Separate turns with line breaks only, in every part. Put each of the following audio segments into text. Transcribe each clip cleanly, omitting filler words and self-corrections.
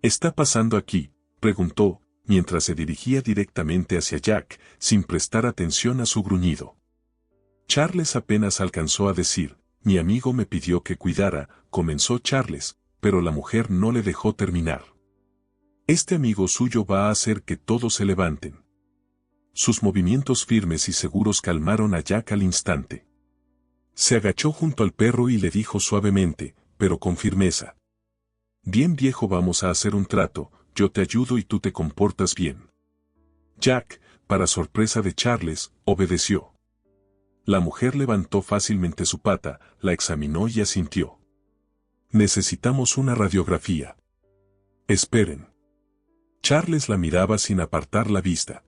¿Está pasando aquí?, preguntó, mientras se dirigía directamente hacia Jack, sin prestar atención a su gruñido. Charles apenas alcanzó a decir, mi amigo me pidió que cuidara, comenzó Charles, pero la mujer no le dejó terminar. Este amigo suyo va a hacer que todos se levanten. Sus movimientos firmes y seguros calmaron a Jack al instante. Se agachó junto al perro y le dijo suavemente, pero con firmeza. Bien viejo, vamos a hacer un trato, yo te ayudo y tú te comportas bien. Jack, para sorpresa de Charles, obedeció. La mujer levantó fácilmente su pata, la examinó y asintió. Necesitamos una radiografía. Esperen. Charles la miraba sin apartar la vista.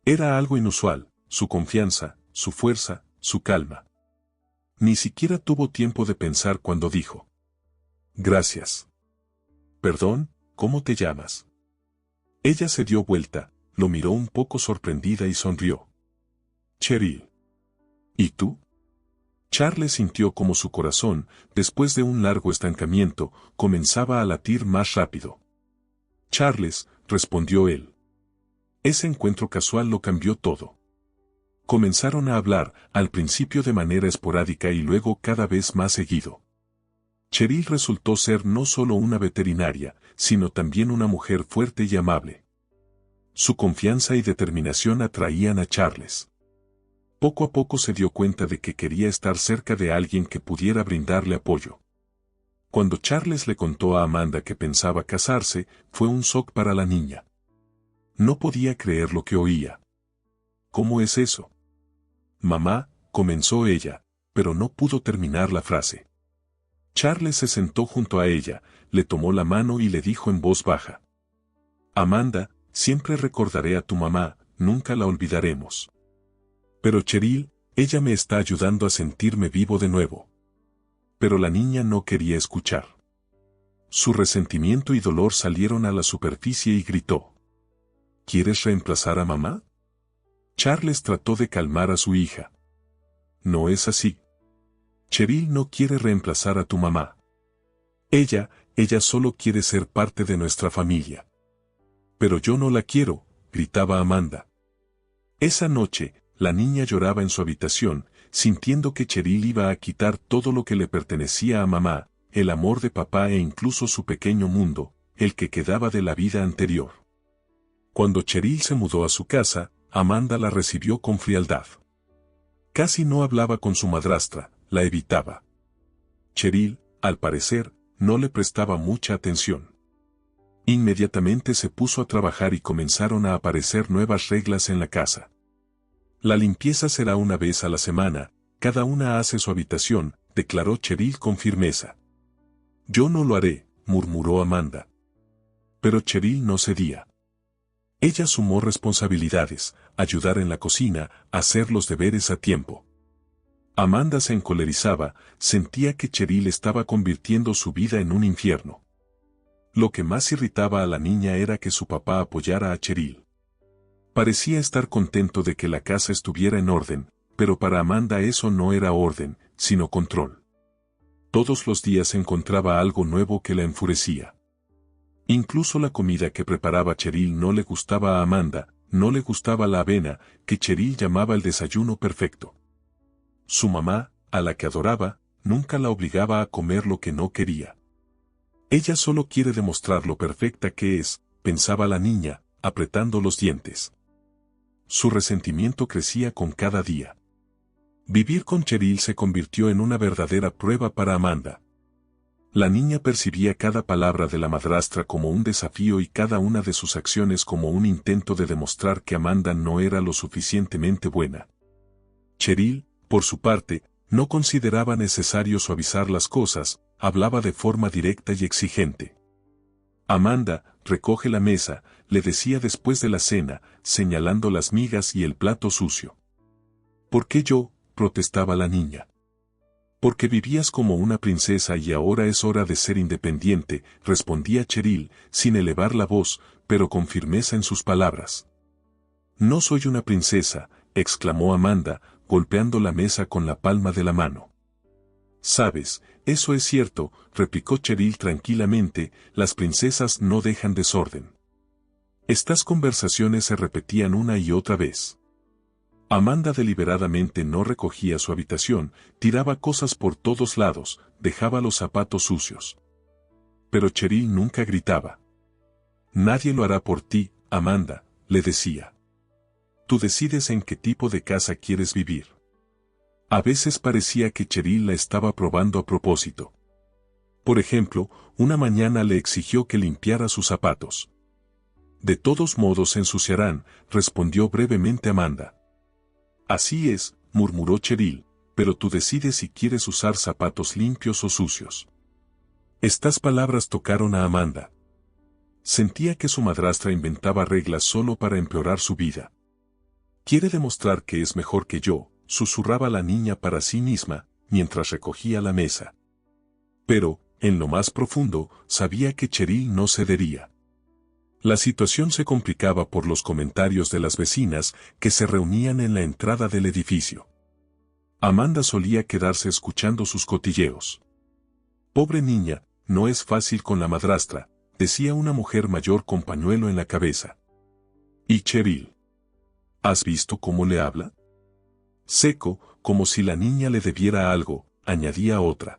Era algo inusual, su confianza, su fuerza, su calma. Ni siquiera tuvo tiempo de pensar cuando dijo. Gracias. Perdón, ¿cómo te llamas? Ella se dio vuelta, lo miró un poco sorprendida y sonrió. Cheryl. ¿Y tú? Charles sintió como su corazón, después de un largo estancamiento, comenzaba a latir más rápido. Charles, respondió él. Ese encuentro casual lo cambió todo. Comenzaron a hablar, al principio de manera esporádica y luego cada vez más seguido. Cheryl resultó ser no solo una veterinaria, sino también una mujer fuerte y amable. Su confianza y determinación atraían a Charles. Poco a poco se dio cuenta de que quería estar cerca de alguien que pudiera brindarle apoyo. Cuando Charles le contó a Amanda que pensaba casarse, fue un shock para la niña. No podía creer lo que oía. ¿Cómo es eso? Mamá, comenzó ella, pero no pudo terminar la frase. Charles se sentó junto a ella, le tomó la mano y le dijo en voz baja. Amanda, siempre recordaré a tu mamá, nunca la olvidaremos. Pero Cheryl, ella me está ayudando a sentirme vivo de nuevo. Pero la niña no quería escuchar. Su resentimiento y dolor salieron a la superficie y gritó. ¿Quieres reemplazar a mamá? Charles trató de calmar a su hija. No es así. Cheryl no quiere reemplazar a tu mamá. Ella solo quiere ser parte de nuestra familia. Pero yo no la quiero, gritaba Amanda. Esa noche, la niña lloraba en su habitación, sintiendo que Cheryl iba a quitar todo lo que le pertenecía a mamá, el amor de papá e incluso su pequeño mundo, el que quedaba de la vida anterior. Cuando Cheryl se mudó a su casa, Amanda la recibió con frialdad. Casi no hablaba con su madrastra, la evitaba. Cheryl, al parecer, no le prestaba mucha atención. Inmediatamente se puso a trabajar y comenzaron a aparecer nuevas reglas en la casa. La limpieza será una vez a la semana, cada una hace su habitación, declaró Cheryl con firmeza. Yo no lo haré, murmuró Amanda. Pero Cheryl no cedía. Ella sumó responsabilidades, ayudar en la cocina, hacer los deberes a tiempo. Amanda se encolerizaba, sentía que Cheryl estaba convirtiendo su vida en un infierno. Lo que más irritaba a la niña era que su papá apoyara a Cheryl. Parecía estar contento de que la casa estuviera en orden, pero para Amanda eso no era orden, sino control. Todos los días encontraba algo nuevo que la enfurecía. Incluso la comida que preparaba Cheryl no le gustaba a Amanda, no le gustaba la avena, que Cheryl llamaba el desayuno perfecto. Su mamá, a la que adoraba, nunca la obligaba a comer lo que no quería. Ella solo quiere demostrar lo perfecta que es, pensaba la niña, apretando los dientes. Su resentimiento crecía con cada día. Vivir con Cheryl se convirtió en una verdadera prueba para Amanda. La niña percibía cada palabra de la madrastra como un desafío y cada una de sus acciones como un intento de demostrar que Amanda no era lo suficientemente buena. Cheryl, por su parte, no consideraba necesario suavizar las cosas, hablaba de forma directa y exigente. Amanda, recoge la mesa, le decía después de la cena, señalando las migas y el plato sucio. ¿Por qué yo?, protestaba la niña. Porque vivías como una princesa y ahora es hora de ser independiente, respondía Cheryl, sin elevar la voz, pero con firmeza en sus palabras. No soy una princesa, exclamó Amanda, golpeando la mesa con la palma de la mano. Sabes, Eso es cierto, replicó Cheryl tranquilamente, las princesas no dejan desorden. Estas conversaciones se repetían una y otra vez. Amanda deliberadamente no recogía su habitación, tiraba cosas por todos lados, dejaba los zapatos sucios. Pero Cheryl nunca gritaba. Nadie lo hará por ti, Amanda, le decía. Tú decides en qué tipo de casa quieres vivir. A veces parecía que Cheryl la estaba probando a propósito. Por ejemplo, una mañana le exigió que limpiara sus zapatos. De todos modos se ensuciarán, respondió brevemente Amanda. Así es, murmuró Cheryl, pero tú decides si quieres usar zapatos limpios o sucios. Estas palabras tocaron a Amanda. Sentía que su madrastra inventaba reglas solo para empeorar su vida. Quiere demostrar que es mejor que yo, susurraba la niña para sí misma, mientras recogía la mesa. Pero, en lo más profundo, sabía que Cheryl no cedería. La situación se complicaba por los comentarios de las vecinas que se reunían en la entrada del edificio. Amanda solía quedarse escuchando sus cotilleos. Pobre niña, no es fácil con la madrastra, decía una mujer mayor con pañuelo en la cabeza. ¿Y Cheryl? ¿Has visto cómo le habla? Seco, como si la niña le debiera algo, añadía otra.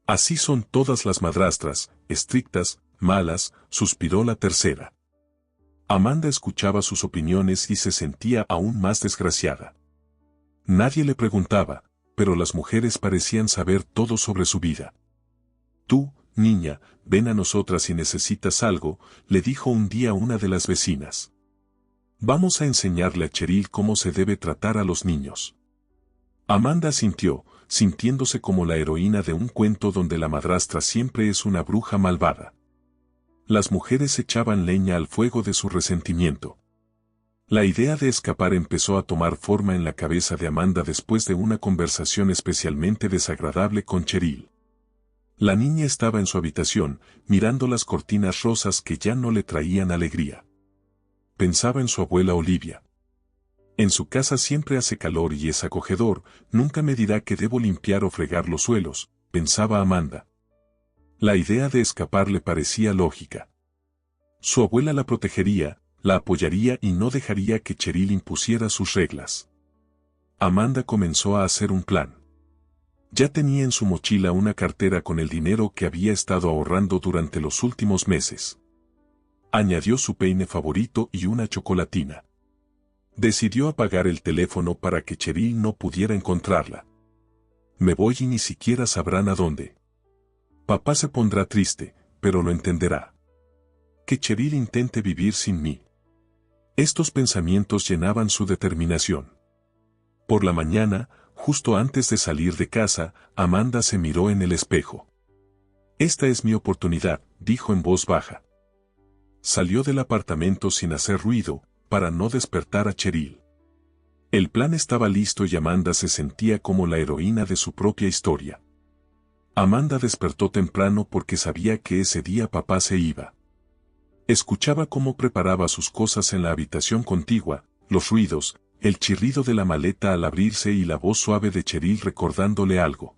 Así son todas las madrastras, estrictas, malas, suspiró la tercera. Amanda escuchaba sus opiniones y se sentía aún más desgraciada. Nadie le preguntaba, pero las mujeres parecían saber todo sobre su vida. Tú, niña, ven a nosotras si necesitas algo, le dijo un día una de las vecinas. Vamos a enseñarle a Cheryl cómo se debe tratar a los niños. Amanda asintió, sintiéndose como la heroína de un cuento donde la madrastra siempre es una bruja malvada. Las mujeres echaban leña al fuego de su resentimiento. La idea de escapar empezó a tomar forma en la cabeza de Amanda después de una conversación especialmente desagradable con Cheryl. La niña estaba en su habitación, mirando las cortinas rosas que ya no le traían alegría. Pensaba en su abuela Olivia. En su casa siempre hace calor y es acogedor, nunca me dirá que debo limpiar o fregar los suelos, pensaba Amanda. La idea de escapar le parecía lógica. Su abuela la protegería, la apoyaría y no dejaría que Cheryl impusiera sus reglas. Amanda comenzó a hacer un plan. Ya tenía en su mochila una cartera con el dinero que había estado ahorrando durante los últimos meses. Añadió su peine favorito y una chocolatina. Decidió apagar el teléfono para que Cheryl no pudiera encontrarla. Me voy y ni siquiera sabrán a dónde. Papá se pondrá triste, pero lo entenderá. Que Cheryl intente vivir sin mí. Estos pensamientos llenaban su determinación. Por la mañana, justo antes de salir de casa, Amanda se miró en el espejo. Esta es mi oportunidad, dijo en voz baja. Salió del apartamento sin hacer ruido, para no despertar a Cheryl. El plan estaba listo y Amanda se sentía como la heroína de su propia historia. Amanda despertó temprano porque sabía que ese día papá se iba. Escuchaba cómo preparaba sus cosas en la habitación contigua, los ruidos, el chirrido de la maleta al abrirse y la voz suave de Cheryl recordándole algo.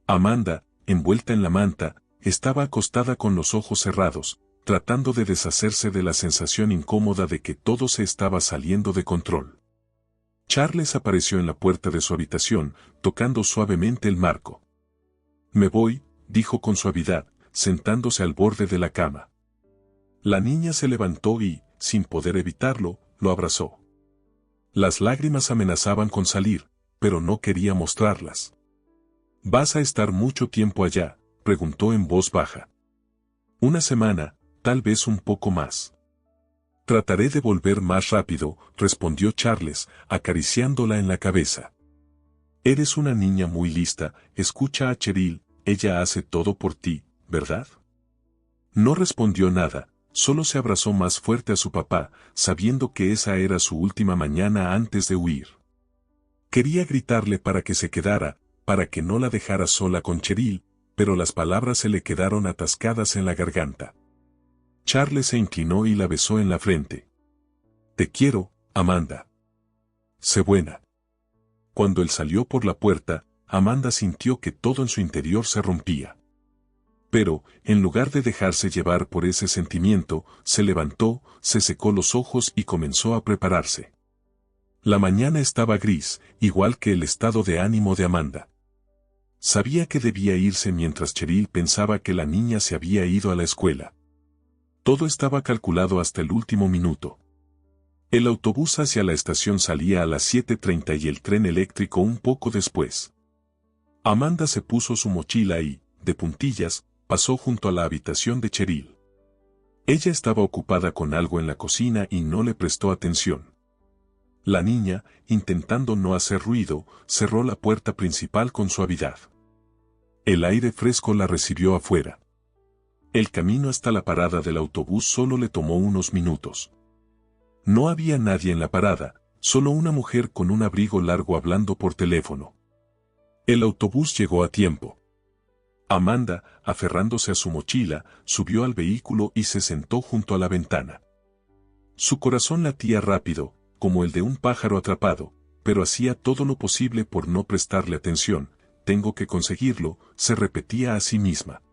Amanda, envuelta en la manta, estaba acostada con los ojos cerrados, tratando de deshacerse de la sensación incómoda de que todo se estaba saliendo de control. Charles apareció en la puerta de su habitación, tocando suavemente el marco. Me voy, dijo con suavidad, sentándose al borde de la cama. La niña se levantó y, sin poder evitarlo, lo abrazó. Las lágrimas amenazaban con salir, pero no quería mostrarlas. ¿Vas a estar mucho tiempo allá?, preguntó en voz baja. Una semana, tal vez un poco más. Trataré de volver más rápido, respondió Charles, acariciándola en la cabeza. Eres una niña muy lista, escucha a Cheryl, ella hace todo por ti, ¿verdad? No respondió nada, solo se abrazó más fuerte a su papá, sabiendo que esa era su última mañana antes de huir. Quería gritarle para que se quedara, para que no la dejara sola con Cheryl, pero las palabras se le quedaron atascadas en la garganta. Charles se inclinó y la besó en la frente. Te quiero, Amanda. Sé buena. Cuando él salió por la puerta, Amanda sintió que todo en su interior se rompía. Pero, en lugar de dejarse llevar por ese sentimiento, se levantó, se secó los ojos y comenzó a prepararse. La mañana estaba gris, igual que el estado de ánimo de Amanda. Sabía que debía irse mientras Cheryl pensaba que la niña se había ido a la escuela. Todo estaba calculado hasta el último minuto. El autobús hacia la estación salía a las 7:30 y el tren eléctrico un poco después. Amanda se puso su mochila y, de puntillas, pasó junto a la habitación de Cheryl. Ella estaba ocupada con algo en la cocina y no le prestó atención. La niña, intentando no hacer ruido, cerró la puerta principal con suavidad. El aire fresco la recibió afuera. El camino hasta la parada del autobús solo le tomó unos minutos. No había nadie en la parada, solo una mujer con un abrigo largo hablando por teléfono. El autobús llegó a tiempo. Amanda, aferrándose a su mochila, subió al vehículo y se sentó junto a la ventana. Su corazón latía rápido, como el de un pájaro atrapado, pero hacía todo lo posible por no prestarle atención. Tengo que conseguirlo, se repetía a sí misma.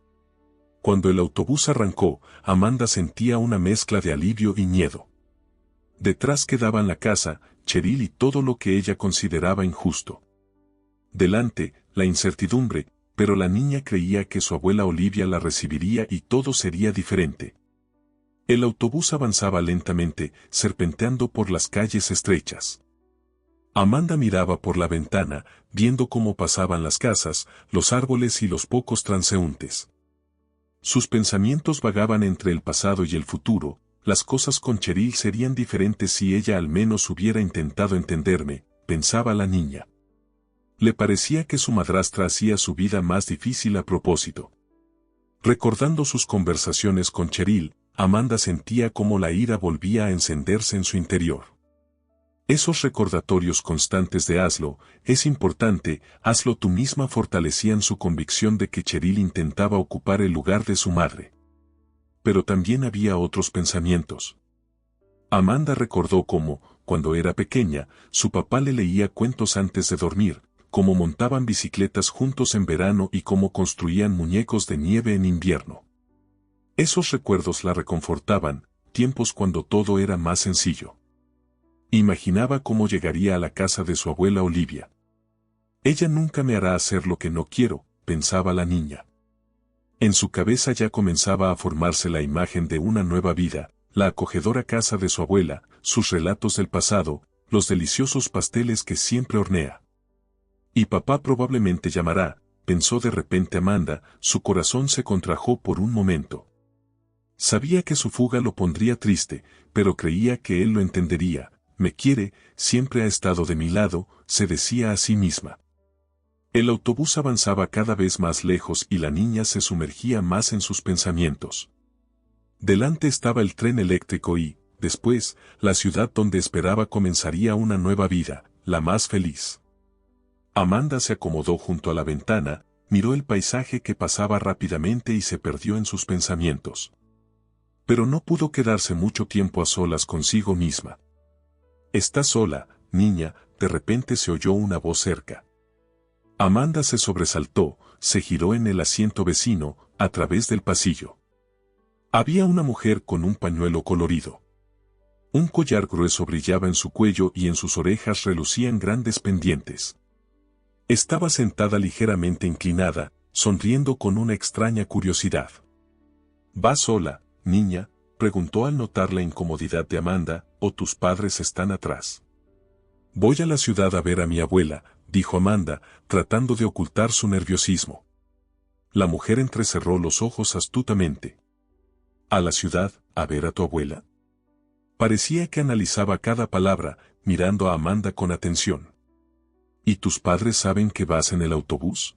Cuando el autobús arrancó, Amanda sentía una mezcla de alivio y miedo. Detrás quedaban la casa, Cheryl y todo lo que ella consideraba injusto. Delante, la incertidumbre, pero la niña creía que su abuela Olivia la recibiría y todo sería diferente. El autobús avanzaba lentamente, serpenteando por las calles estrechas. Amanda miraba por la ventana, viendo cómo pasaban las casas, los árboles y los pocos transeúntes. Sus pensamientos vagaban entre el pasado y el futuro. Las cosas con Cheryl serían diferentes si ella al menos hubiera intentado entenderme, pensaba la niña. Le parecía que su madrastra hacía su vida más difícil a propósito. Recordando sus conversaciones con Cheryl, Amanda sentía como la ira volvía a encenderse en su interior. Esos recordatorios constantes de hazlo, es importante, hazlo tú misma fortalecían su convicción de que Cheryl intentaba ocupar el lugar de su madre. Pero también había otros pensamientos. Amanda recordó cómo, cuando era pequeña, su papá le leía cuentos antes de dormir, cómo montaban bicicletas juntos en verano y cómo construían muñecos de nieve en invierno. Esos recuerdos la reconfortaban, tiempos cuando todo era más sencillo. Imaginaba cómo llegaría a la casa de su abuela Olivia. Ella nunca me hará hacer lo que no quiero, pensaba la niña. En su cabeza ya comenzaba a formarse la imagen de una nueva vida, la acogedora casa de su abuela, sus relatos del pasado, los deliciosos pasteles que siempre hornea. Y papá probablemente llamará, pensó de repente Amanda, su corazón se contrajo por un momento. Sabía que su fuga lo pondría triste, pero creía que él lo entendería. Me quiere, siempre ha estado de mi lado, se decía a sí misma. El autobús avanzaba cada vez más lejos y la niña se sumergía más en sus pensamientos. Delante estaba el tren eléctrico y, después, la ciudad donde esperaba comenzaría una nueva vida, la más feliz. Amanda se acomodó junto a la ventana, miró el paisaje que pasaba rápidamente y se perdió en sus pensamientos. Pero no pudo quedarse mucho tiempo a solas consigo misma. «¿Estás sola, niña?», de repente se oyó una voz cerca. Amanda se sobresaltó, se giró en el asiento vecino, a través del pasillo. Había una mujer con un pañuelo colorido. Un collar grueso brillaba en su cuello y en sus orejas relucían grandes pendientes. Estaba sentada ligeramente inclinada, sonriendo con una extraña curiosidad. «¿Vas sola, niña?», preguntó al notar la incomodidad de Amanda, «¿o tus padres están atrás?». «Voy a la ciudad a ver a mi abuela», dijo Amanda, tratando de ocultar su nerviosismo. La mujer entrecerró los ojos astutamente. «¿A la ciudad, a ver a tu abuela?». Parecía que analizaba cada palabra, mirando a Amanda con atención. «¿Y tus padres saben que vas en el autobús?».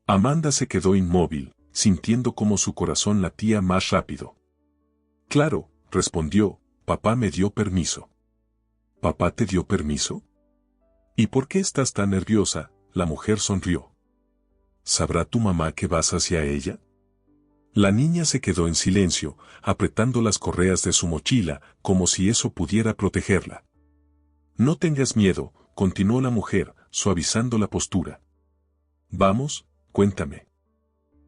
Amanda se quedó inmóvil, sintiendo como su corazón latía más rápido. «Claro», respondió, «papá me dio permiso». «¿Papá te dio permiso?». «¿Y por qué estás tan nerviosa?». La mujer sonrió. «¿Sabrá tu mamá que vas hacia ella?». La niña se quedó en silencio, apretando las correas de su mochila, como si eso pudiera protegerla. «No tengas miedo», continuó la mujer, suavizando la postura. Vamos, cuéntame.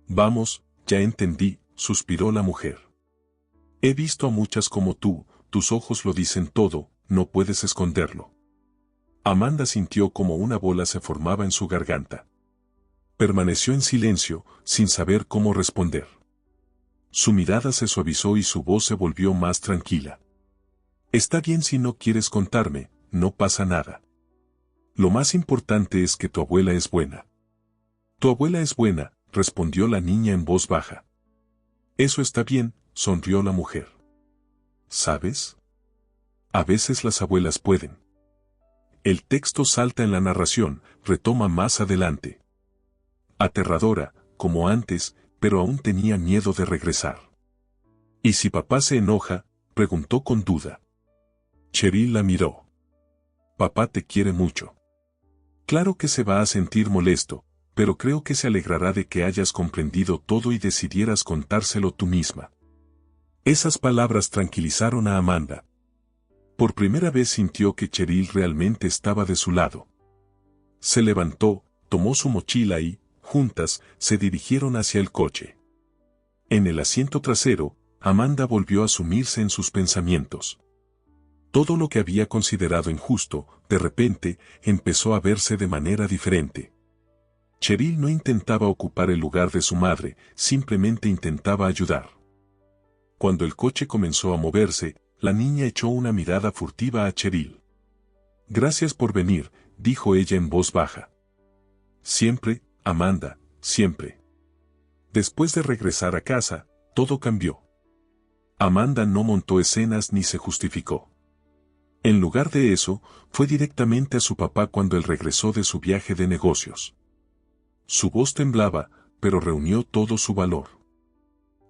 Vamos, ya entendí, suspiró la mujer. He visto a muchas como tú, tus ojos lo dicen todo, no puedes esconderlo. Amanda sintió como una bola se formaba en su garganta. Permaneció en silencio, sin saber cómo responder. Su mirada se suavizó y su voz se volvió más tranquila. Está bien si no quieres contarme, no pasa nada. Lo más importante es que tu abuela es buena. Tu abuela es buena, respondió la niña en voz baja. Eso está bien, sonrió la mujer. ¿Sabes? A veces las abuelas pueden. El texto salta en la narración, retoma más adelante. Aterradora, como antes, pero aún tenía miedo de regresar. ¿Y si papá se enoja?, preguntó con duda. Cheryl la miró. Papá te quiere mucho. Claro que se va a sentir molesto, pero creo que se alegrará de que hayas comprendido todo y decidieras contárselo tú misma. Esas palabras tranquilizaron a Amanda. Por primera vez sintió que Cheryl realmente estaba de su lado. Se levantó, tomó su mochila y, juntas, se dirigieron hacia el coche. En el asiento trasero, Amanda volvió a sumirse en sus pensamientos. Todo lo que había considerado injusto, de repente, empezó a verse de manera diferente. Cheryl no intentaba ocupar el lugar de su madre, simplemente intentaba ayudar. Cuando el coche comenzó a moverse, la niña echó una mirada furtiva a Cheryl. Gracias por venir, dijo ella en voz baja. Siempre, Amanda, siempre. Después de regresar a casa, todo cambió. Amanda no montó escenas ni se justificó. En lugar de eso, fue directamente a su papá cuando él regresó de su viaje de negocios. Su voz temblaba, pero reunió todo su valor.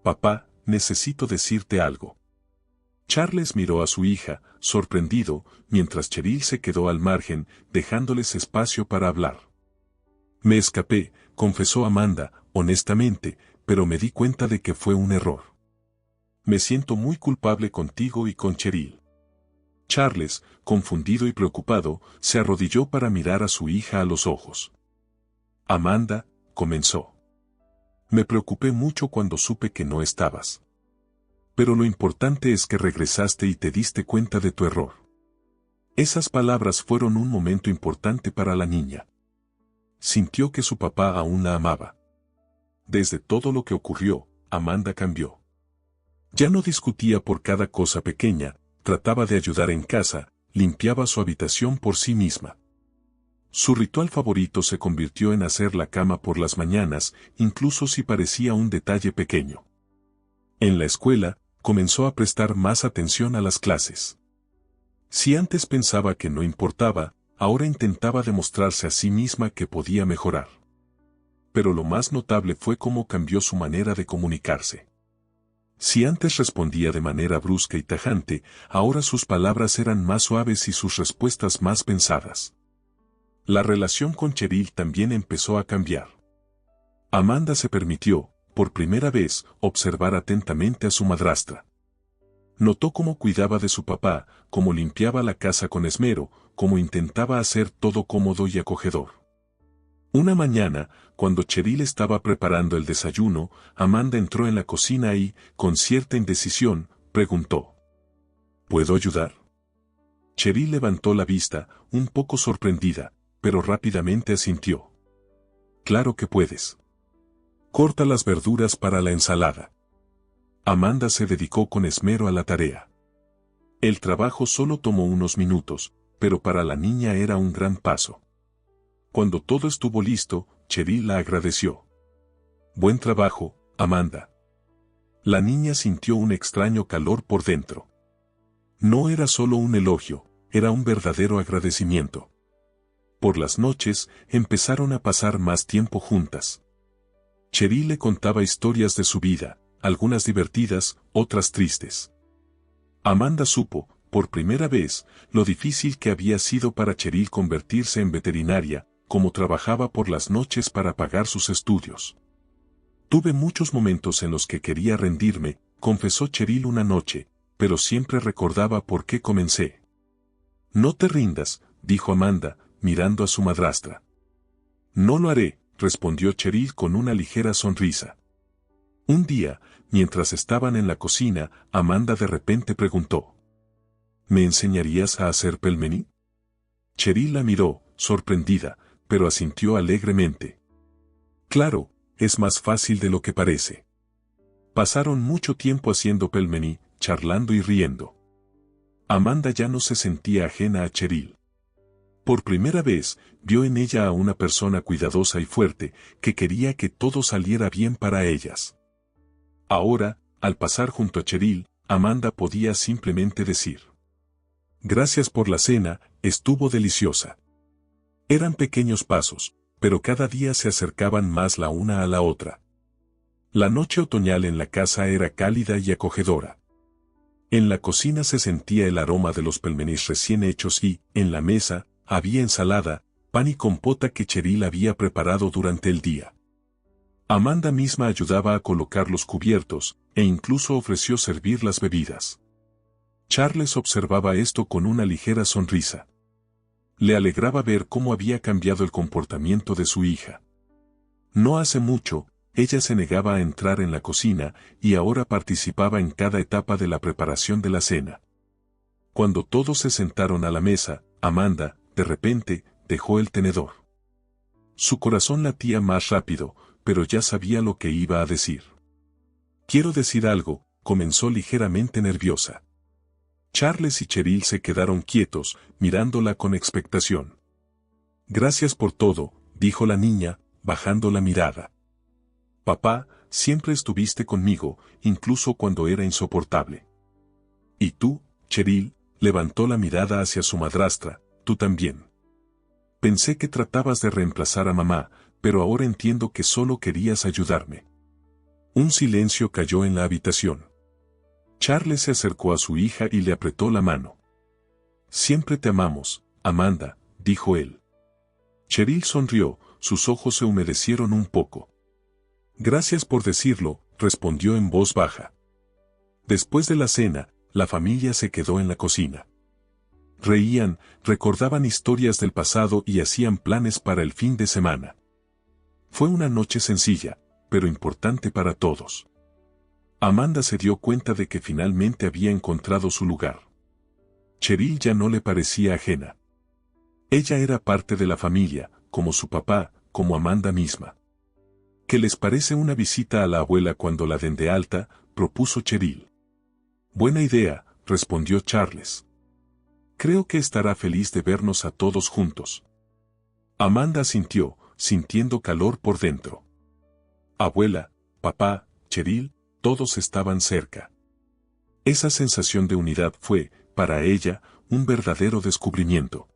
Papá, necesito decirte algo. Charles miró a su hija, sorprendido, mientras Cheryl se quedó al margen, dejándoles espacio para hablar. Me escapé, confesó Amanda, honestamente, pero me di cuenta de que fue un error. Me siento muy culpable contigo y con Cheryl. Charles, confundido y preocupado, se arrodilló para mirar a su hija a los ojos. Amanda, comenzó. Me preocupé mucho cuando supe que no estabas. Pero lo importante es que regresaste y te diste cuenta de tu error. Esas palabras fueron un momento importante para la niña. Sintió que su papá aún la amaba. Desde todo lo que ocurrió, Amanda cambió. Ya no discutía por cada cosa pequeña, trataba de ayudar en casa, limpiaba su habitación por sí misma. Su ritual favorito se convirtió en hacer la cama por las mañanas, incluso si parecía un detalle pequeño. En la escuela, comenzó a prestar más atención a las clases. Si antes pensaba que no importaba, ahora intentaba demostrarse a sí misma que podía mejorar. Pero lo más notable fue cómo cambió su manera de comunicarse. Si antes respondía de manera brusca y tajante, ahora sus palabras eran más suaves y sus respuestas más pensadas. La relación con Cheryl también empezó a cambiar. Amanda se permitió, por primera vez, observar atentamente a su madrastra. Notó cómo cuidaba de su papá, cómo limpiaba la casa con esmero, cómo intentaba hacer todo cómodo y acogedor. Una mañana, cuando Cheryl estaba preparando el desayuno, Amanda entró en la cocina y, con cierta indecisión, preguntó: ¿Puedo ayudar? Cheryl levantó la vista, un poco sorprendida, pero rápidamente asintió. Claro que puedes. Corta las verduras para la ensalada. Amanda se dedicó con esmero a la tarea. El trabajo solo tomó unos minutos, pero para la niña era un gran paso. Cuando todo estuvo listo, Cheryl la agradeció. Buen trabajo, Amanda. La niña sintió un extraño calor por dentro. No era solo un elogio, era un verdadero agradecimiento. Por las noches, empezaron a pasar más tiempo juntas. Cheryl le contaba historias de su vida, algunas divertidas, otras tristes. Amanda supo, por primera vez, lo difícil que había sido para Cheryl convertirse en veterinaria, cómo trabajaba por las noches para pagar sus estudios. Tuve muchos momentos en los que quería rendirme, confesó Cheryl una noche, pero siempre recordaba por qué comencé. No te rindas, dijo Amanda, mirando a su madrastra. No lo haré, respondió Cheryl con una ligera sonrisa. Un día, mientras estaban en la cocina, Amanda de repente preguntó: ¿Me enseñarías a hacer pelmeni? Cheryl la miró, sorprendida, pero asintió alegremente. Claro, es más fácil de lo que parece. Pasaron mucho tiempo haciendo pelmeni, charlando y riendo. Amanda ya no se sentía ajena a Cheryl. Por primera vez, vio en ella a una persona cuidadosa y fuerte, que quería que todo saliera bien para ellas. Ahora, al pasar junto a Cheryl, Amanda podía simplemente decir: gracias por la cena, estuvo deliciosa. Eran pequeños pasos, pero cada día se acercaban más la una a la otra. La noche otoñal en la casa era cálida y acogedora. En la cocina se sentía el aroma de los pelmenis recién hechos y, en la mesa, había ensalada, pan y compota que Cheryl había preparado durante el día. Amanda misma ayudaba a colocar los cubiertos, e incluso ofreció servir las bebidas. Charles observaba esto con una ligera sonrisa. Le alegraba ver cómo había cambiado el comportamiento de su hija. No hace mucho, ella se negaba a entrar en la cocina, y ahora participaba en cada etapa de la preparación de la cena. Cuando todos se sentaron a la mesa, Amanda, de repente, dejó el tenedor. Su corazón latía más rápido, pero ya sabía lo que iba a decir. Quiero decir algo, comenzó ligeramente nerviosa. Charles y Cheryl se quedaron quietos, mirándola con expectación. Gracias por todo, dijo la niña, bajando la mirada. Papá, siempre estuviste conmigo, incluso cuando era insoportable. Y tú, Cheryl, levantó la mirada hacia su madrastra, tú también. Pensé que tratabas de reemplazar a mamá, pero ahora entiendo que solo querías ayudarme. Un silencio cayó en la habitación. Charles se acercó a su hija y le apretó la mano. Siempre te amamos, Amanda, dijo él. Cheryl sonrió, sus ojos se humedecieron un poco. Gracias por decirlo, respondió en voz baja. Después de la cena, la familia se quedó en la cocina. Reían, recordaban historias del pasado y hacían planes para el fin de semana. Fue una noche sencilla, pero importante para todos. Amanda se dio cuenta de que finalmente había encontrado su lugar. Cheryl ya no le parecía ajena. Ella era parte de la familia, como su papá, como Amanda misma. ¿Qué les parece una visita a la abuela cuando la den de alta?, propuso Cheryl. Buena idea, respondió Charles. Creo que estará feliz de vernos a todos juntos. Amanda asintió, sintiendo calor por dentro. Abuela, papá, Cheryl, todos estaban cerca. Esa sensación de unidad fue, para ella, un verdadero descubrimiento.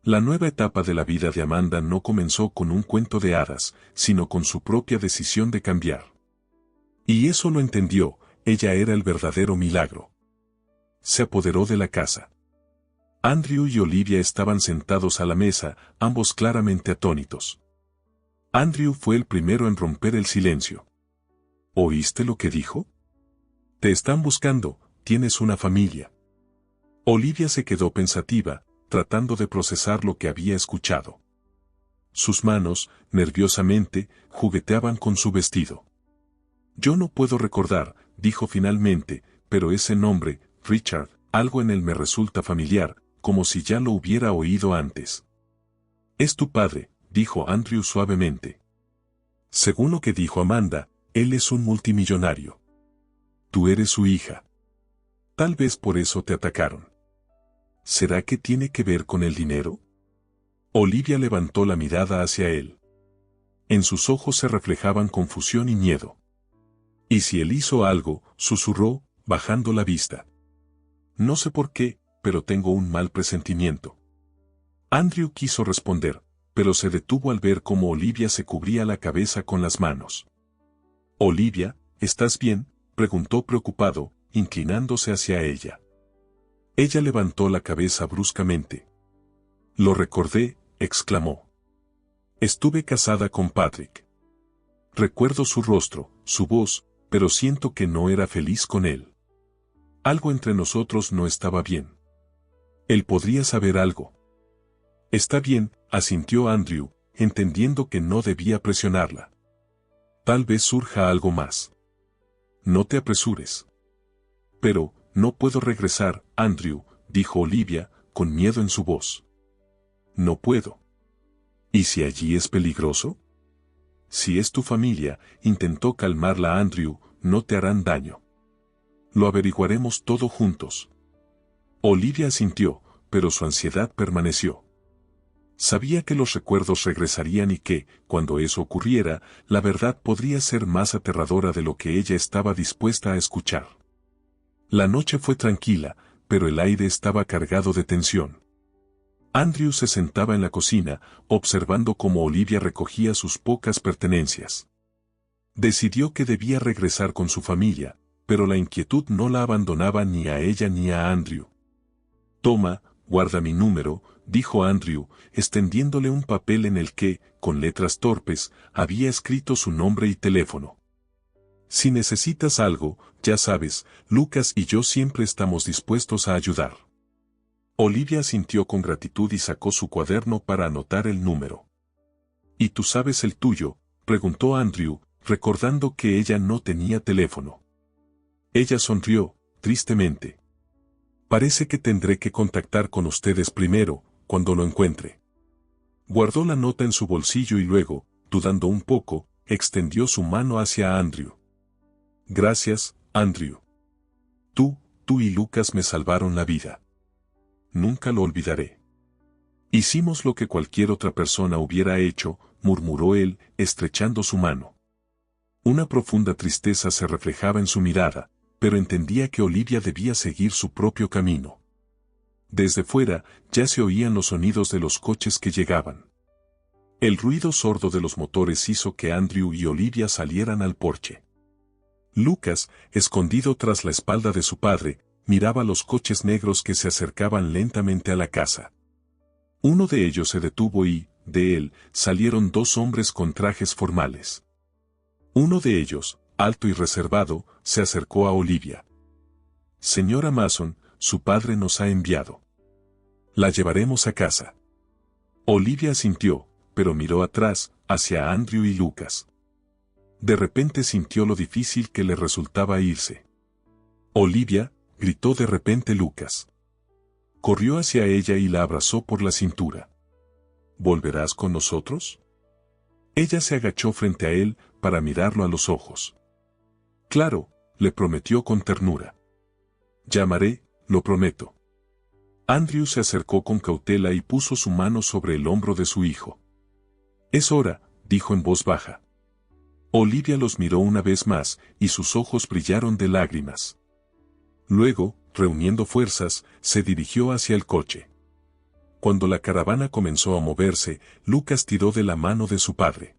La nueva etapa de la vida de Amanda no comenzó con un cuento de hadas, sino con su propia decisión de cambiar. Y eso lo entendió, ella era el verdadero milagro. Se apoderó de la casa. Andrew y Olivia estaban sentados a la mesa, ambos claramente atónitos. Andrew fue el primero en romper el silencio. ¿Oíste lo que dijo? Te están buscando, tienes una familia. Olivia se quedó pensativa, tratando de procesar lo que había escuchado. Sus manos, nerviosamente, jugueteaban con su vestido. Yo no puedo recordar, dijo finalmente, pero ese nombre, Richard, algo en él me resulta familiar, como si ya lo hubiera oído antes. Es tu padre, dijo Andrew suavemente. Según lo que dijo Amanda, él es un multimillonario. Tú eres su hija. Tal vez por eso te atacaron. ¿Será que tiene que ver con el dinero? Olivia levantó la mirada hacia él. En sus ojos se reflejaban confusión y miedo. ¿Y si él hizo algo?, susurró, bajando la vista. No sé por qué, pero tengo un mal presentimiento. Andrew quiso responder, pero se detuvo al ver cómo Olivia se cubría la cabeza con las manos. Olivia, ¿estás bien?, preguntó preocupado, inclinándose hacia ella. Ella levantó la cabeza bruscamente. Lo recordé, exclamó. Estuve casada con Patrick. Recuerdo su rostro, su voz, pero siento que no era feliz con él. Algo entre nosotros no estaba bien. Él podría saber algo. Está bien, asintió Andrew, entendiendo que no debía presionarla. Tal vez surja algo más. No te apresures. Pero, no puedo regresar, Andrew, dijo Olivia, con miedo en su voz. No puedo. ¿Y si allí es peligroso? Si es tu familia, intentó calmarla Andrew, no te harán daño. Lo averiguaremos todo juntos. Olivia asintió, pero su ansiedad permaneció. Sabía que los recuerdos regresarían y que, cuando eso ocurriera, la verdad podría ser más aterradora de lo que ella estaba dispuesta a escuchar. La noche fue tranquila, pero el aire estaba cargado de tensión. Andrew se sentaba en la cocina, observando cómo Olivia recogía sus pocas pertenencias. Decidió que debía regresar con su familia, pero la inquietud no la abandonaba ni a ella ni a Andrew. Toma, guarda mi número, dijo Andrew, extendiéndole un papel en el que, con letras torpes, había escrito su nombre y teléfono. Si necesitas algo, ya sabes, Lucas y yo siempre estamos dispuestos a ayudar. Olivia asintió con gratitud y sacó su cuaderno para anotar el número. ¿Y tú sabes el tuyo?, preguntó Andrew, recordando que ella no tenía teléfono. Ella sonrió, tristemente. Parece que tendré que contactar con ustedes primero, cuando lo encuentre. Guardó la nota en su bolsillo y luego, dudando un poco, extendió su mano hacia Andrew. Gracias, Andrew. Tú y Lucas me salvaron la vida. Nunca lo olvidaré. Hicimos lo que cualquier otra persona hubiera hecho, murmuró él, estrechando su mano. Una profunda tristeza se reflejaba en su mirada, pero entendía que Olivia debía seguir su propio camino. Desde fuera, ya se oían los sonidos de los coches que llegaban. El ruido sordo de los motores hizo que Andrew y Olivia salieran al porche. Lucas, escondido tras la espalda de su padre, miraba los coches negros que se acercaban lentamente a la casa. Uno de ellos se detuvo y, de él, salieron dos hombres con trajes formales. Uno de ellos, alto y reservado, se acercó a Olivia. Señora Mason, su padre nos ha enviado. La llevaremos a casa. Olivia asintió, pero miró atrás, hacia Andrew y Lucas. De repente sintió lo difícil que le resultaba irse. Olivia, gritó de repente Lucas. Corrió hacia ella y la abrazó por la cintura. ¿Volverás con nosotros? Ella se agachó frente a él, para mirarlo a los ojos. Claro, le prometió con ternura. Llamaré, lo prometo. Andrew se acercó con cautela y puso su mano sobre el hombro de su hijo. Es hora, dijo en voz baja. Olivia los miró una vez más, y sus ojos brillaron de lágrimas. Luego, reuniendo fuerzas, se dirigió hacia el coche. Cuando la caravana comenzó a moverse, Lucas tiró de la mano de su padre.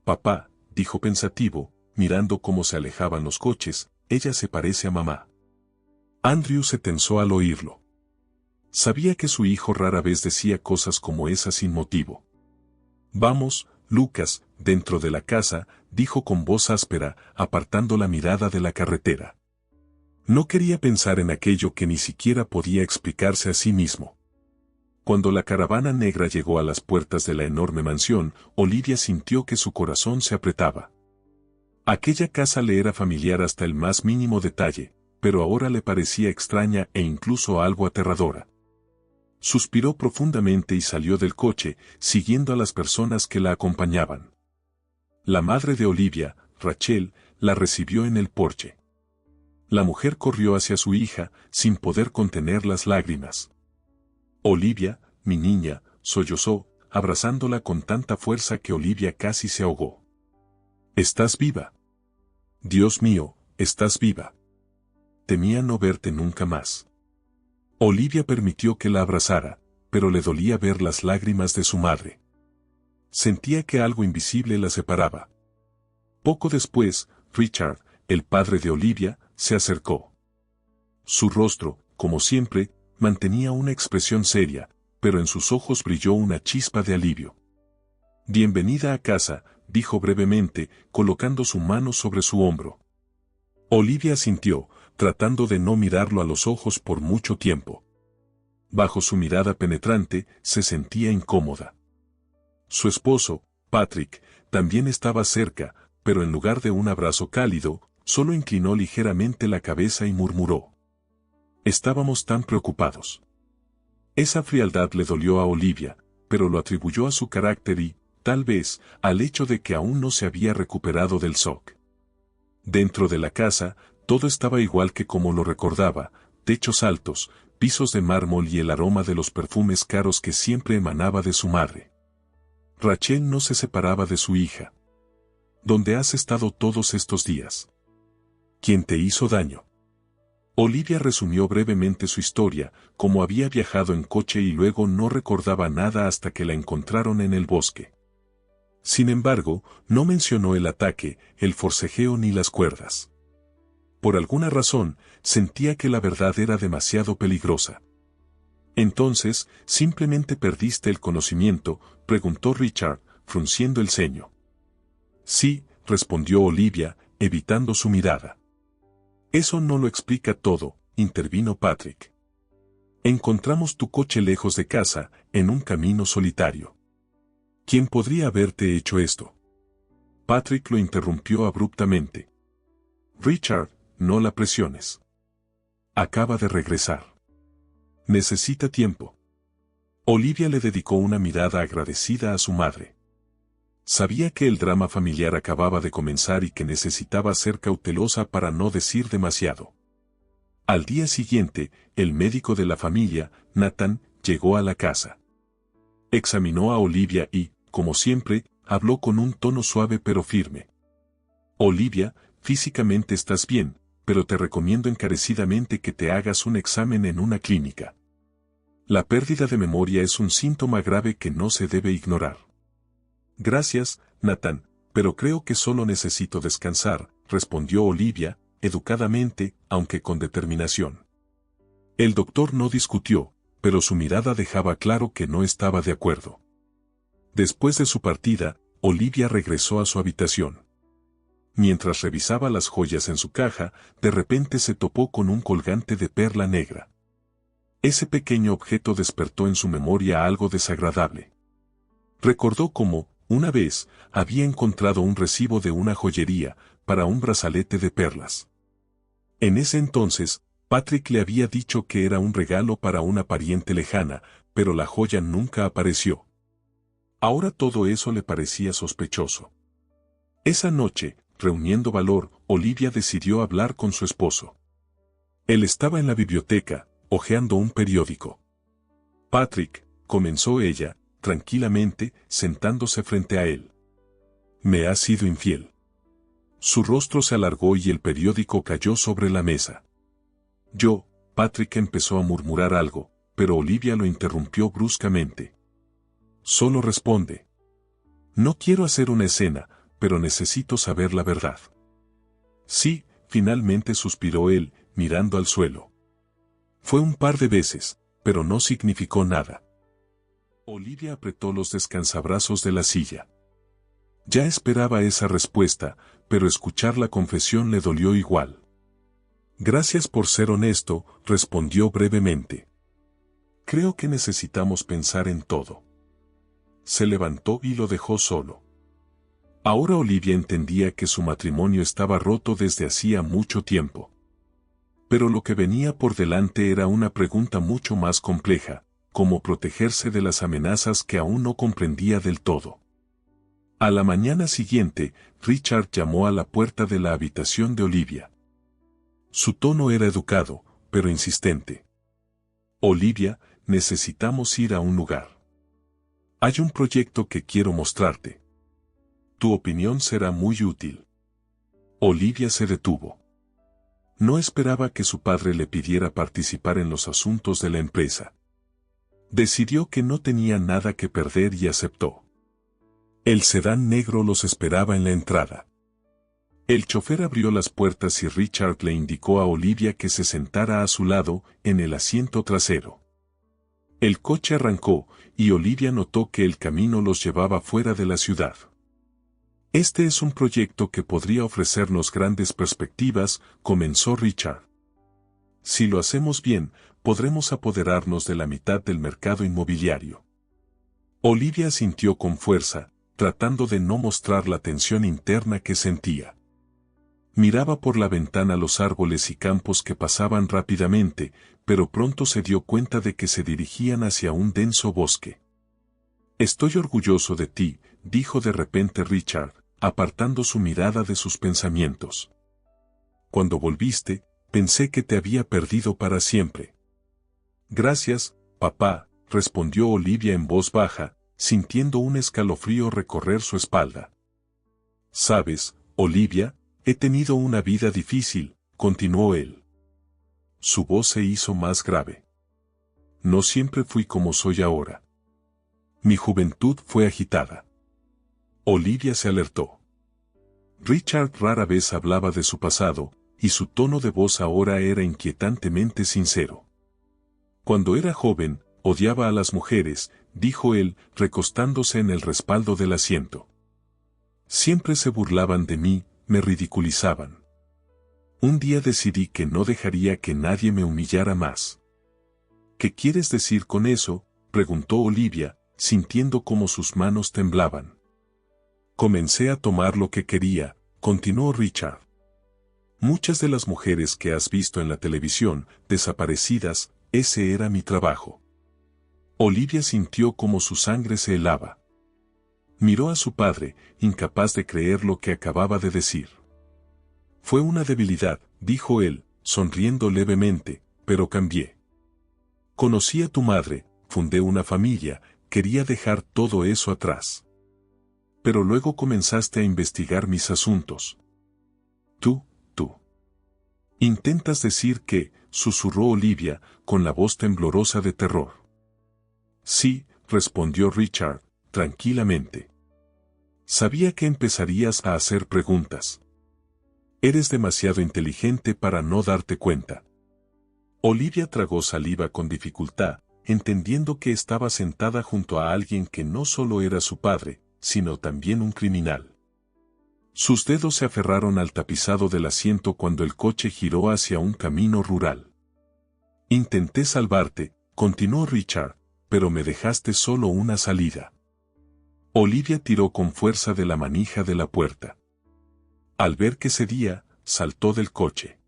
Papá, dijo pensativo, mirando cómo se alejaban los coches, ella se parece a mamá. Andrew se tensó al oírlo. Sabía que su hijo rara vez decía cosas como esa sin motivo. Vamos, Lucas, dentro de la casa, dijo con voz áspera, apartando la mirada de la carretera. No quería pensar en aquello que ni siquiera podía explicarse a sí mismo. Cuando la caravana negra llegó a las puertas de la enorme mansión, Olivia sintió que su corazón se apretaba. Aquella casa le era familiar hasta el más mínimo detalle, pero ahora le parecía extraña e incluso algo aterradora. Suspiró profundamente y salió del coche, siguiendo a las personas que la acompañaban. La madre de Olivia, Rachel, la recibió en el porche. La mujer corrió hacia su hija, sin poder contener las lágrimas. Olivia, mi niña, sollozó, abrazándola con tanta fuerza que Olivia casi se ahogó. ¿Estás viva? Dios mío, estás viva. Temía no verte nunca más. Olivia permitió que la abrazara, pero le dolía ver las lágrimas de su madre. Sentía que algo invisible la separaba. Poco después, Richard, el padre de Olivia, se acercó. Su rostro, como siempre, mantenía una expresión seria, pero en sus ojos brilló una chispa de alivio. Bienvenida a casa, dijo brevemente, colocando su mano sobre su hombro. Olivia asintió, tratando de no mirarlo a los ojos por mucho tiempo. Bajo su mirada penetrante, se sentía incómoda. Su esposo, Patrick, también estaba cerca, pero en lugar de un abrazo cálido, solo inclinó ligeramente la cabeza y murmuró: «Estábamos tan preocupados». Esa frialdad le dolió a Olivia, pero lo atribuyó a su carácter y, tal vez, al hecho de que aún no se había recuperado del shock. Dentro de la casa, todo estaba igual que como lo recordaba: techos altos, pisos de mármol y el aroma de los perfumes caros que siempre emanaba de su madre. Rachel no se separaba de su hija. ¿Dónde has estado todos estos días? ¿Quién te hizo daño? Olivia resumió brevemente su historia, cómo había viajado en coche y luego no recordaba nada hasta que la encontraron en el bosque. Sin embargo, no mencionó el ataque, el forcejeo ni las cuerdas. Por alguna razón, sentía que la verdad era demasiado peligrosa. «Entonces, ¿simplemente perdiste el conocimiento?», preguntó Richard, frunciendo el ceño. «Sí», respondió Olivia, evitando su mirada. «Eso no lo explica todo», intervino Patrick. «Encontramos tu coche lejos de casa, en un camino solitario. ¿Quién podría haberte hecho esto?». Patrick lo interrumpió abruptamente. «Richard, no la presiones. Acaba de regresar. Necesita tiempo». Olivia le dedicó una mirada agradecida a su madre. Sabía que el drama familiar acababa de comenzar y que necesitaba ser cautelosa para no decir demasiado. Al día siguiente, el médico de la familia, Nathan, llegó a la casa. Examinó a Olivia y, como siempre, habló con un tono suave pero firme. «Olivia, físicamente estás bien, pero te recomiendo encarecidamente que te hagas un examen en una clínica. La pérdida de memoria es un síntoma grave que no se debe ignorar». «Gracias, Nathan, pero creo que solo necesito descansar», respondió Olivia, educadamente, aunque con determinación. El doctor no discutió, pero su mirada dejaba claro que no estaba de acuerdo. Después de su partida, Olivia regresó a su habitación. Mientras revisaba las joyas en su caja, de repente se topó con un colgante de perla negra. Ese pequeño objeto despertó en su memoria algo desagradable. Recordó cómo, una vez, había encontrado un recibo de una joyería, para un brazalete de perlas. En ese entonces, Patrick le había dicho que era un regalo para una pariente lejana, pero la joya nunca apareció. Ahora todo eso le parecía sospechoso. Esa noche, reuniendo valor, Olivia decidió hablar con su esposo. Él estaba en la biblioteca, hojeando un periódico. «Patrick», comenzó ella, tranquilamente, sentándose frente a él. «Me has sido infiel». Su rostro se alargó y el periódico cayó sobre la mesa. Patrick empezó a murmurar algo, pero Olivia lo interrumpió bruscamente. «Solo responde. No quiero hacer una escena, pero necesito saber la verdad». «Sí», finalmente suspiró él, mirando al suelo. «Fue un par de veces, pero no significó nada». Olivia apretó los descansabrazos de la silla. Ya esperaba esa respuesta, pero escuchar la confesión le dolió igual. «Gracias por ser honesto», respondió brevemente. «Creo que necesitamos pensar en todo». Se levantó y lo dejó solo. Ahora Olivia entendía que su matrimonio estaba roto desde hacía mucho tiempo. Pero lo que venía por delante era una pregunta mucho más compleja: cómo protegerse de las amenazas que aún no comprendía del todo. A la mañana siguiente, Richard llamó a la puerta de la habitación de Olivia. Su tono era educado, pero insistente. «Olivia, necesitamos ir a un lugar. Hay un proyecto que quiero mostrarte. Tu opinión será muy útil». Olivia se detuvo. No esperaba que su padre le pidiera participar en los asuntos de la empresa. Decidió que no tenía nada que perder y aceptó. El sedán negro los esperaba en la entrada. El chofer abrió las puertas y Richard le indicó a Olivia que se sentara a su lado, en el asiento trasero. El coche arrancó, y Olivia notó que el camino los llevaba fuera de la ciudad. «Este es un proyecto que podría ofrecernos grandes perspectivas», comenzó Richard. «Si lo hacemos bien, podremos apoderarnos de la mitad del mercado inmobiliario». Olivia asintió con fuerza, tratando de no mostrar la tensión interna que sentía. Miraba por la ventana los árboles y campos que pasaban rápidamente, pero pronto se dio cuenta de que se dirigían hacia un denso bosque. «Estoy orgulloso de ti», dijo de repente Richard, apartando su mirada de sus pensamientos. «Cuando volviste, pensé que te había perdido para siempre». «Gracias, papá», respondió Olivia en voz baja, sintiendo un escalofrío recorrer su espalda. «Sabes, Olivia, he tenido una vida difícil», continuó él. Su voz se hizo más grave. «No siempre fui como soy ahora. Mi juventud fue agitada». Olivia se alertó. Richard rara vez hablaba de su pasado, y su tono de voz ahora era inquietantemente sincero. «Cuando era joven, odiaba a las mujeres», dijo él, recostándose en el respaldo del asiento. «Siempre se burlaban de mí, me ridiculizaban. Un día decidí que no dejaría que nadie me humillara más». «¿Qué quieres decir con eso?», preguntó Olivia, sintiendo cómo sus manos temblaban. «Comencé a tomar lo que quería», continuó Richard. «Muchas de las mujeres que has visto en la televisión, desaparecidas, ese era mi trabajo». Olivia sintió como su sangre se helaba. Miró a su padre, incapaz de creer lo que acababa de decir. «Fue una debilidad», dijo él, sonriendo levemente, «pero cambié. Conocí a tu madre, fundé una familia, quería dejar todo eso atrás. Pero luego comenzaste a investigar mis asuntos. Tú. Intentas decir que», susurró Olivia, con la voz temblorosa de terror. «Sí», respondió Richard, tranquilamente. «Sabía que empezarías a hacer preguntas. Eres demasiado inteligente para no darte cuenta». Olivia tragó saliva con dificultad, entendiendo que estaba sentada junto a alguien que no solo era su padre, sino también un criminal. Sus dedos se aferraron al tapizado del asiento cuando el coche giró hacia un camino rural. «Intenté salvarte», continuó Richard, «pero me dejaste solo una salida». Olivia tiró con fuerza de la manija de la puerta. Al ver que cedía, saltó del coche.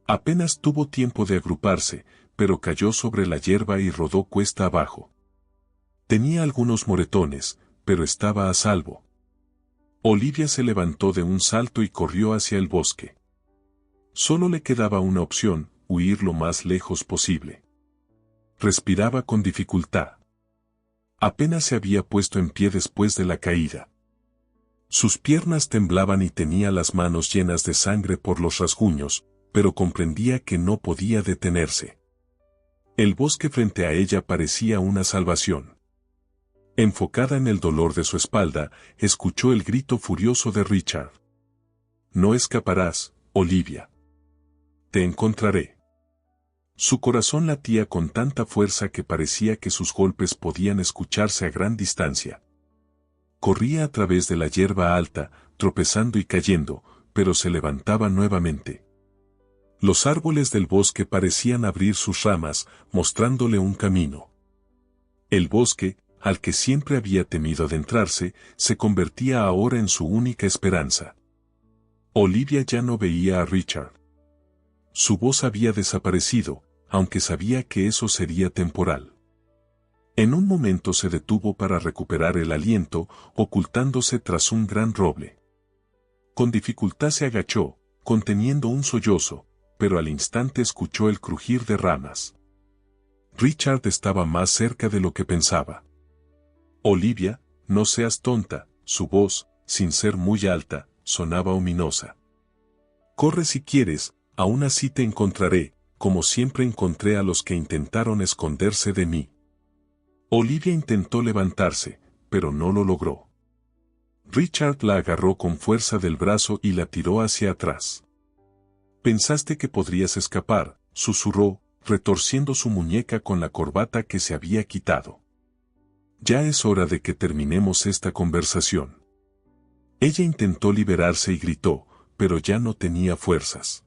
Apenas tuvo tiempo de agruparse, pero cayó sobre la hierba y rodó cuesta abajo. Tenía algunos moretones, pero estaba a salvo. Olivia se levantó de un salto y corrió hacia el bosque. Solo le quedaba una opción, huir lo más lejos posible. Respiraba con dificultad. Apenas se había puesto en pie después de la caída. Sus piernas temblaban y tenía las manos llenas de sangre por los rasguños, pero comprendía que no podía detenerse. El bosque frente a ella parecía una salvación. Enfocada en el dolor de su espalda, escuchó el grito furioso de Richard. «No escaparás, Olivia. Te encontraré». Su corazón latía con tanta fuerza que parecía que sus golpes podían escucharse a gran distancia. Corría a través de la hierba alta, tropezando y cayendo, pero se levantaba nuevamente. Los árboles del bosque parecían abrir sus ramas, mostrándole un camino. El bosque, al que siempre había temido adentrarse, se convertía ahora en su única esperanza. Olivia ya no veía a Richard. Su voz había desaparecido, aunque sabía que eso sería temporal. En un momento se detuvo para recuperar el aliento, ocultándose tras un gran roble. Con dificultad se agachó, conteniendo un sollozo, pero al instante escuchó el crujir de ramas. Richard estaba más cerca de lo que pensaba. «Olivia, no seas tonta», su voz, sin ser muy alta, sonaba ominosa. «Corre si quieres, aún así te encontraré, como siempre encontré a los que intentaron esconderse de mí». Olivia intentó levantarse, pero no lo logró. Richard la agarró con fuerza del brazo y la tiró hacia atrás. «Pensaste que podrías escapar», susurró, retorciendo su muñeca con la corbata que se había quitado. «Ya es hora de que terminemos esta conversación». Ella intentó liberarse y gritó, pero ya no tenía fuerzas.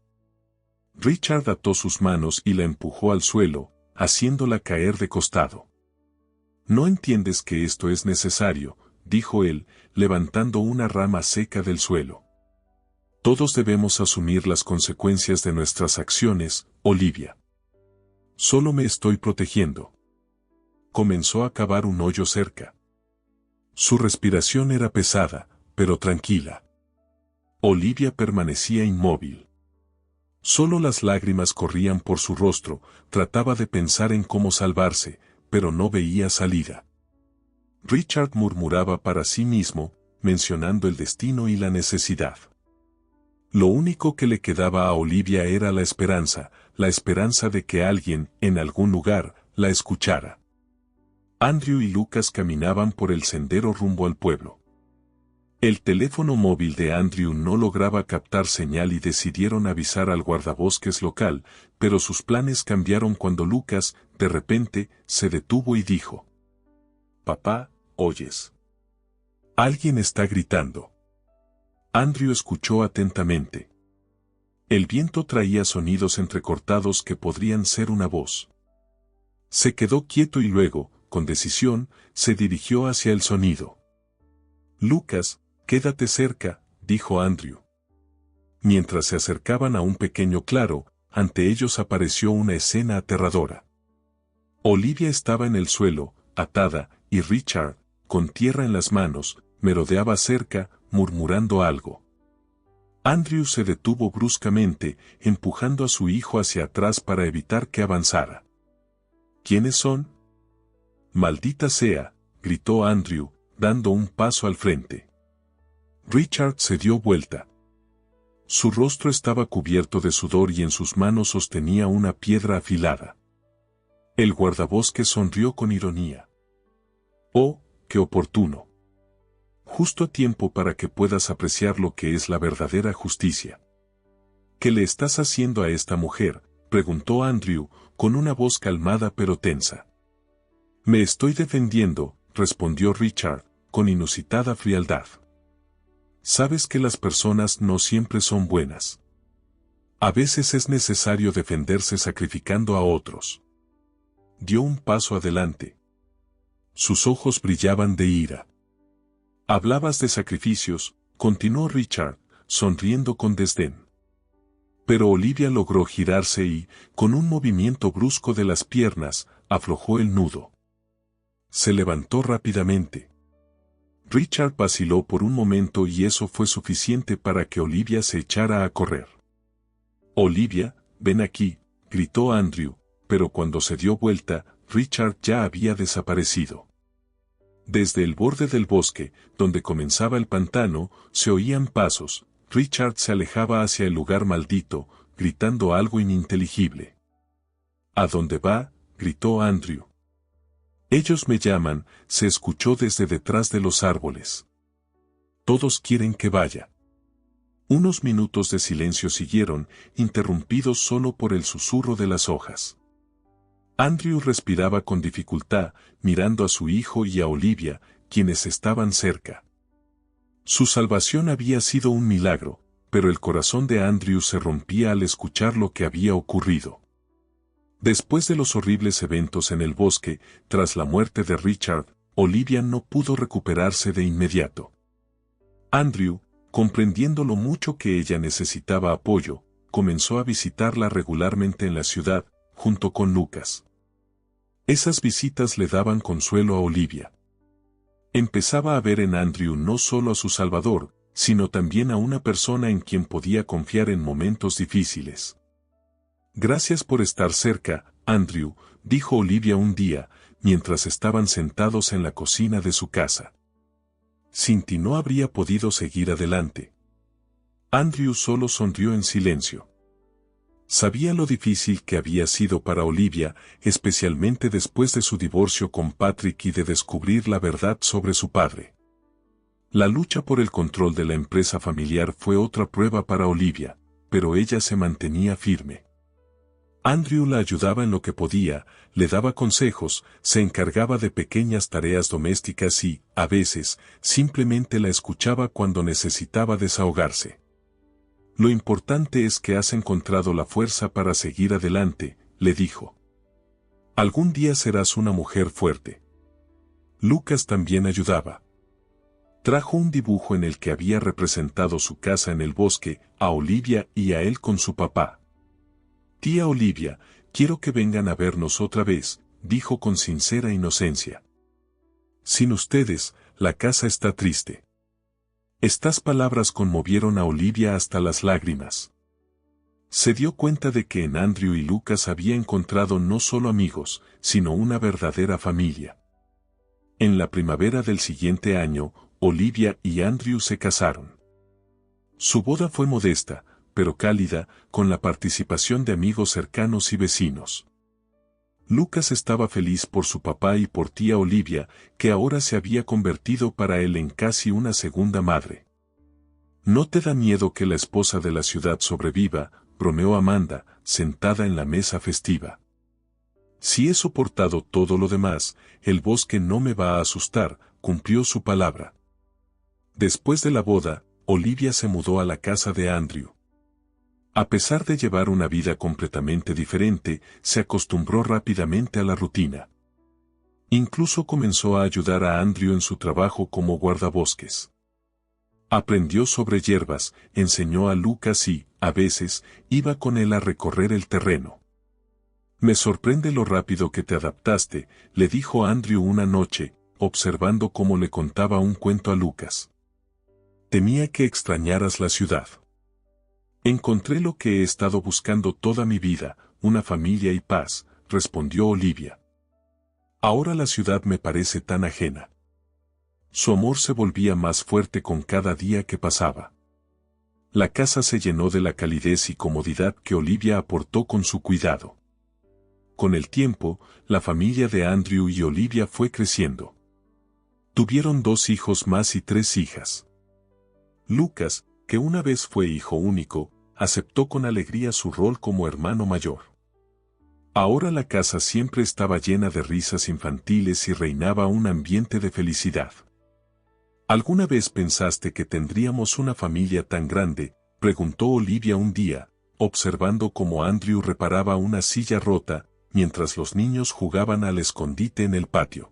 Richard ató sus manos y la empujó al suelo, haciéndola caer de costado. No entiendes que esto es necesario, dijo él, levantando una rama seca del suelo. Todos debemos asumir las consecuencias de nuestras acciones, Olivia. Solo me estoy protegiendo. Comenzó a cavar un hoyo cerca. Su respiración era pesada, pero tranquila. Olivia permanecía inmóvil. Solo las lágrimas corrían por su rostro, trataba de pensar en cómo salvarse, pero no veía salida. Richard murmuraba para sí mismo, mencionando el destino y la necesidad. Lo único que le quedaba a Olivia era la esperanza de que alguien, en algún lugar, la escuchara. Andrew y Lucas caminaban por el sendero rumbo al pueblo. El teléfono móvil de Andrew no lograba captar señal y decidieron avisar al guardabosques local, pero sus planes cambiaron cuando Lucas, de repente, se detuvo y dijo: «Papá, ¿oyes? Alguien está gritando». Andrew escuchó atentamente. El viento traía sonidos entrecortados que podrían ser una voz. Se quedó quieto y luego, con decisión, se dirigió hacia el sonido. «Lucas, quédate cerca», dijo Andrew. Mientras se acercaban a un pequeño claro, ante ellos apareció una escena aterradora. Olivia estaba en el suelo, atada, y Richard, con tierra en las manos, merodeaba cerca, murmurando algo. Andrew se detuvo bruscamente, empujando a su hijo hacia atrás para evitar que avanzara. «¿Quiénes son?» «Maldita sea», gritó Andrew, dando un paso al frente. Richard se dio vuelta. Su rostro estaba cubierto de sudor y en sus manos sostenía una piedra afilada. El guardabosques sonrió con ironía. «Oh, qué oportuno. Justo a tiempo para que puedas apreciar lo que es la verdadera justicia». «¿Qué le estás haciendo a esta mujer?», preguntó Andrew, con una voz calmada pero tensa. «Me estoy defendiendo», respondió Richard, con inusitada frialdad. «Sabes que las personas no siempre son buenas. A veces es necesario defenderse sacrificando a otros». Dio un paso adelante. Sus ojos brillaban de ira. «Hablabas de sacrificios», continuó Richard, sonriendo con desdén. Pero Olivia logró girarse y, con un movimiento brusco de las piernas, aflojó el nudo. Se levantó rápidamente. Richard vaciló por un momento y eso fue suficiente para que Olivia se echara a correr. «Olivia, ven aquí», gritó Andrew, pero cuando se dio vuelta, Richard ya había desaparecido. Desde el borde del bosque, donde comenzaba el pantano, se oían pasos. Richard se alejaba hacia el lugar maldito, gritando algo ininteligible. «¿A dónde va?», gritó Andrew. «Ellos me llaman», se escuchó desde detrás de los árboles. «Todos quieren que vaya». Unos minutos de silencio siguieron, interrumpidos solo por el susurro de las hojas. Andrew respiraba con dificultad, mirando a su hijo y a Olivia, quienes estaban cerca. Su salvación había sido un milagro, pero el corazón de Andrew se rompía al escuchar lo que había ocurrido. Después de los horribles eventos en el bosque, tras la muerte de Richard, Olivia no pudo recuperarse de inmediato. Andrew, comprendiendo lo mucho que ella necesitaba apoyo, comenzó a visitarla regularmente en la ciudad, junto con Lucas. Esas visitas le daban consuelo a Olivia. Empezaba a ver en Andrew no solo a su salvador, sino también a una persona en quien podía confiar en momentos difíciles. «Gracias por estar cerca, Andrew», dijo Olivia un día, mientras estaban sentados en la cocina de su casa. Sin ti no habría podido seguir adelante. Andrew solo sonrió en silencio. Sabía lo difícil que había sido para Olivia, especialmente después de su divorcio con Patrick y de descubrir la verdad sobre su padre. La lucha por el control de la empresa familiar fue otra prueba para Olivia, pero ella se mantenía firme. Andrew la ayudaba en lo que podía, le daba consejos, se encargaba de pequeñas tareas domésticas y, a veces, simplemente la escuchaba cuando necesitaba desahogarse. «Lo importante es que has encontrado la fuerza para seguir adelante», le dijo. «Algún día serás una mujer fuerte». Lucas también ayudaba. Trajo un dibujo en el que había representado su casa en el bosque, a Olivia y a él con su papá. «Tía Olivia, quiero que vengan a vernos otra vez», dijo con sincera inocencia. «Sin ustedes, la casa está triste». Estas palabras conmovieron a Olivia hasta las lágrimas. Se dio cuenta de que en Andrew y Lucas había encontrado no solo amigos, sino una verdadera familia. En la primavera del siguiente año, Olivia y Andrew se casaron. Su boda fue modesta, pero cálida, con la participación de amigos cercanos y vecinos. Lucas estaba feliz por su papá y por tía Olivia, que ahora se había convertido para él en casi una segunda madre. «¿No te da miedo que la esposa de la ciudad sobreviva?», bromeó Amanda, sentada en la mesa festiva. «Si he soportado todo lo demás, el bosque no me va a asustar», cumplió su palabra. Después de la boda, Olivia se mudó a la casa de Andrew. A pesar de llevar una vida completamente diferente, se acostumbró rápidamente a la rutina. Incluso comenzó a ayudar a Andrew en su trabajo como guardabosques. Aprendió sobre hierbas, enseñó a Lucas y, a veces, iba con él a recorrer el terreno. «Me sorprende lo rápido que te adaptaste», le dijo Andrew una noche, observando cómo le contaba un cuento a Lucas. «Temía que extrañaras la ciudad». «Encontré lo que he estado buscando toda mi vida, una familia y paz», respondió Olivia. «Ahora la ciudad me parece tan ajena». Su amor se volvía más fuerte con cada día que pasaba. La casa se llenó de la calidez y comodidad que Olivia aportó con su cuidado. Con el tiempo, la familia de Andrew y Olivia fue creciendo. Tuvieron 2 hijos más y 3 hijas. Lucas, que una vez fue hijo único, aceptó con alegría su rol como hermano mayor. Ahora la casa siempre estaba llena de risas infantiles y reinaba un ambiente de felicidad. «¿Alguna vez pensaste que tendríamos una familia tan grande?», preguntó Olivia un día, observando cómo Andrew reparaba una silla rota, mientras los niños jugaban al escondite en el patio.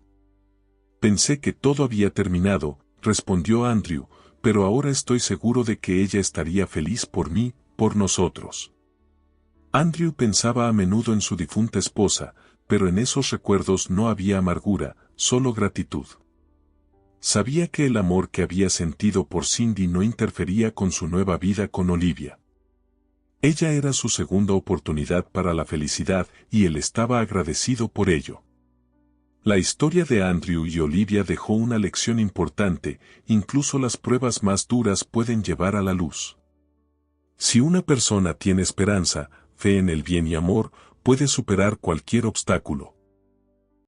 «Pensé que todo había terminado», respondió Andrew, «pero ahora estoy seguro de que ella estaría feliz por mí, por nosotros». Andrew pensaba a menudo en su difunta esposa, pero en esos recuerdos no había amargura, solo gratitud. Sabía que el amor que había sentido por Cindy no interfería con su nueva vida con Olivia. Ella era su segunda oportunidad para la felicidad y él estaba agradecido por ello. La historia de Andrew y Olivia dejó una lección importante: incluso las pruebas más duras pueden llevar a la luz. Si una persona tiene esperanza, fe en el bien y amor, puede superar cualquier obstáculo.